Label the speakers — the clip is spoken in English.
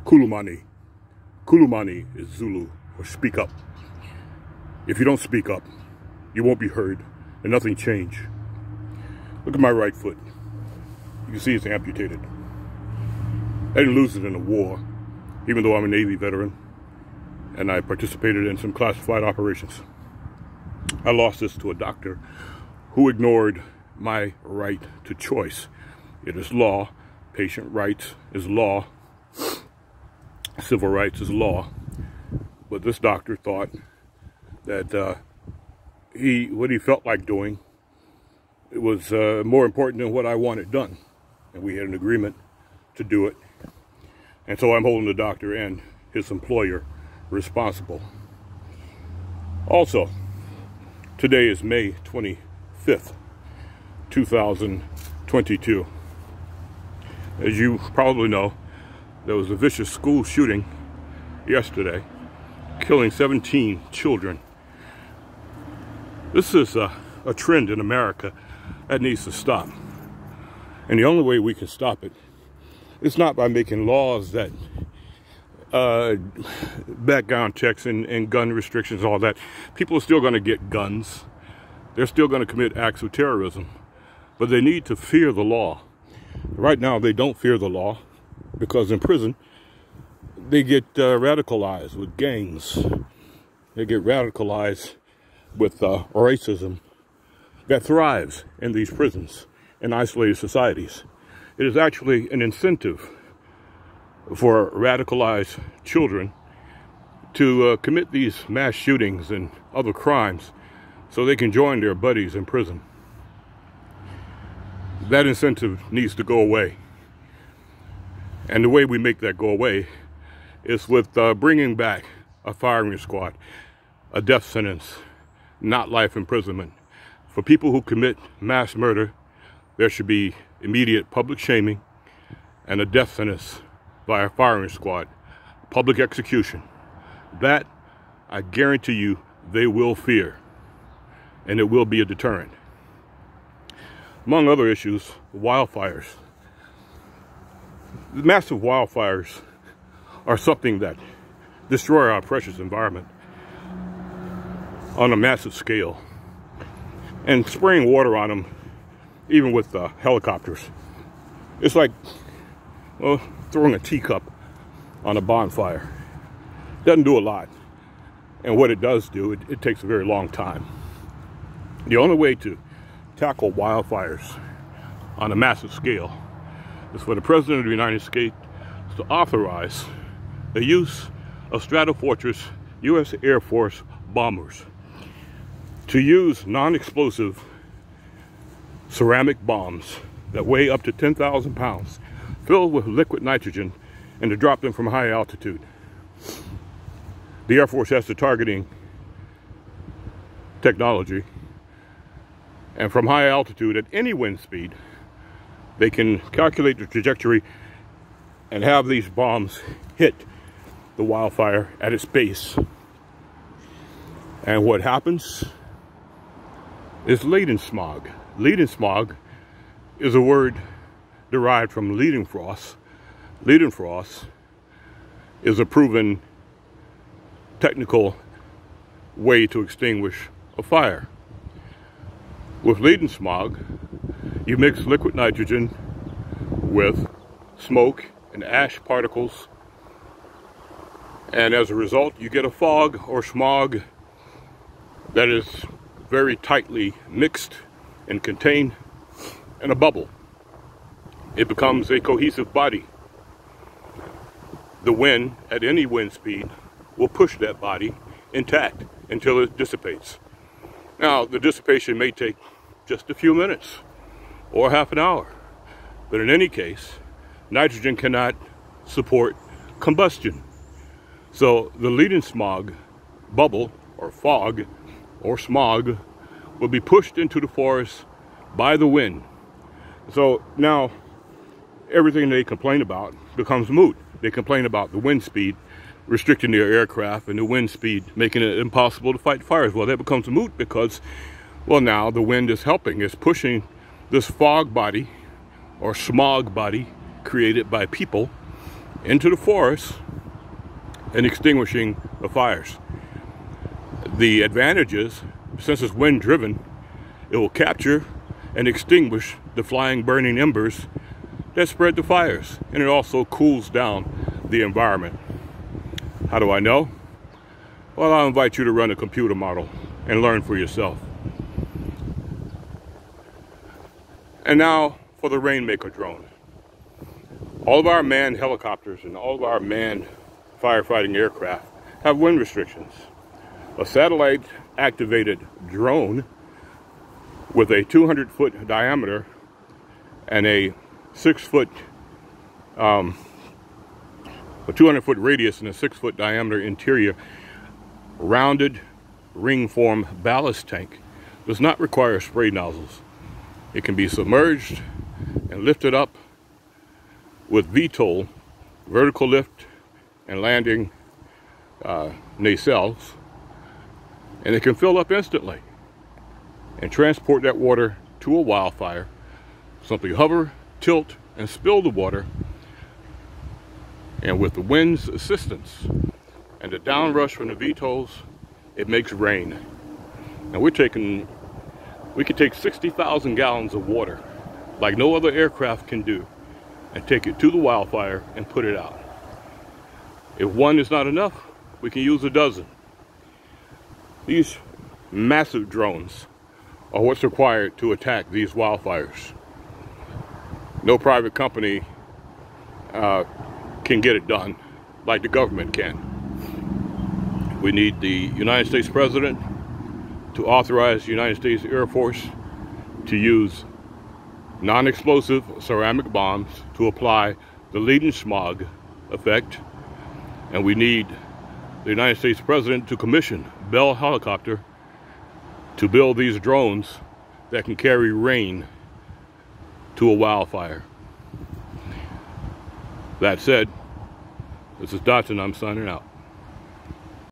Speaker 1: Khulumani. Khulumani is Zulu, or speak up. If you don't speak up, you won't be heard, and nothing change. Look at my right foot. You can see it's amputated. I didn't lose it in a war, even though I'm a Navy veteran, and I participated in some classified operations. I lost this to a doctor who ignored my right to choice. It is law. Patient rights is law. Civil rights is law. But this doctor thought that what he felt like doing, it was more important than what I wanted done. And we had an agreement to do it. And so I'm holding the doctor and his employer responsible. Also, today is May 25th, 2022. As you probably know, there was a vicious school shooting yesterday, killing 17 children. This is a trend in America that needs to stop. And the only way we can stop it is not by making laws that background checks and gun restrictions, all that. People are still going to get guns. They're still going to commit acts of terrorism. But they need to fear the law. Right now, they don't fear the law because in prison, they get radicalized with gangs. They get radicalized with racism that thrives in these prisons and isolated societies. It is actually an incentive for radicalized children to commit these mass shootings and other crimes so they can join their buddies in prison. That incentive needs to go away. And the way we make that go away is with bringing back a firing squad, a death sentence, not life imprisonment. For people who commit mass murder, there should be immediate public shaming and a death sentence by a firing squad, public execution. That, I guarantee you, they will fear, and it will be a deterrent. Among other issues, wildfires. The massive wildfires are something that destroy our precious environment on a massive scale. And spraying water on them, even with helicopters, it's like, well, throwing a teacup on a bonfire. Doesn't do a lot. And what it does do, it takes a very long time. The only way to tackle wildfires on a massive scale is for the President of the United States to authorize the use of Stratofortress U.S. Air Force bombers to use non-explosive ceramic bombs that weigh up to 10,000 pounds, filled with liquid nitrogen, and to drop them from high altitude. The Air Force has the targeting technology, and from high altitude at any wind speed, they can calculate the trajectory and have these bombs hit the wildfire at its base. And what happens is latent smog. Latent smog is a word derived from leading frost. Leading frost is a proven technical way to extinguish a fire. With latent smog, you mix liquid nitrogen with smoke and ash particles, and as a result, you get a fog or smog that is very tightly mixed and contained in a bubble. It becomes a cohesive body. The wind, at any wind speed, will push that body intact until it dissipates. Now, the dissipation may take just a few minutes or half an hour, but in any case, nitrogen cannot support combustion. So the leading smog bubble or fog or smog will be pushed into the forest by the wind. So now everything they complain about becomes moot. They complain about the wind speed restricting their aircraft and the wind speed making it impossible to fight fires. Well, that becomes moot because, well, now the wind is helping. It's pushing this fog body or smog body created by people into the forest and extinguishing the fires. The advantage is, since it's wind driven, it will capture and extinguish the flying burning embers that spread the fires, and it also cools down the environment. How do I know? Well, I'll invite you to run a computer model and learn for yourself. And now for the Rainmaker drone. All of our manned helicopters and all of our manned firefighting aircraft have wind restrictions. A satellite activated drone with a 200-foot diameter and a 6-foot, a 200-foot radius and a 6-foot diameter interior rounded ring form ballast tank does not require spray nozzles. It can be submerged and lifted up with VTOL, vertical lift and landing nacelles, and it can fill up instantly and transport that water to a wildfire. Simply hover, tilt, and spill the water, and with the wind's assistance and the downrush from the VTOLs, it makes rain. Now we could take 60,000 gallons of water like no other aircraft can do and take it to the wildfire and put it out. If one is not enough, we can use a dozen. These massive drones are what's required to attack these wildfires. No private company can get it done like the government can. We need the United States President to authorize the United States Air Force to use non-explosive ceramic bombs to apply the leading smog effect. And we need the United States President to commission Bell Helicopter to build these drones that can carry rain to a wildfire. That said, this is Dotson. I'm signing out.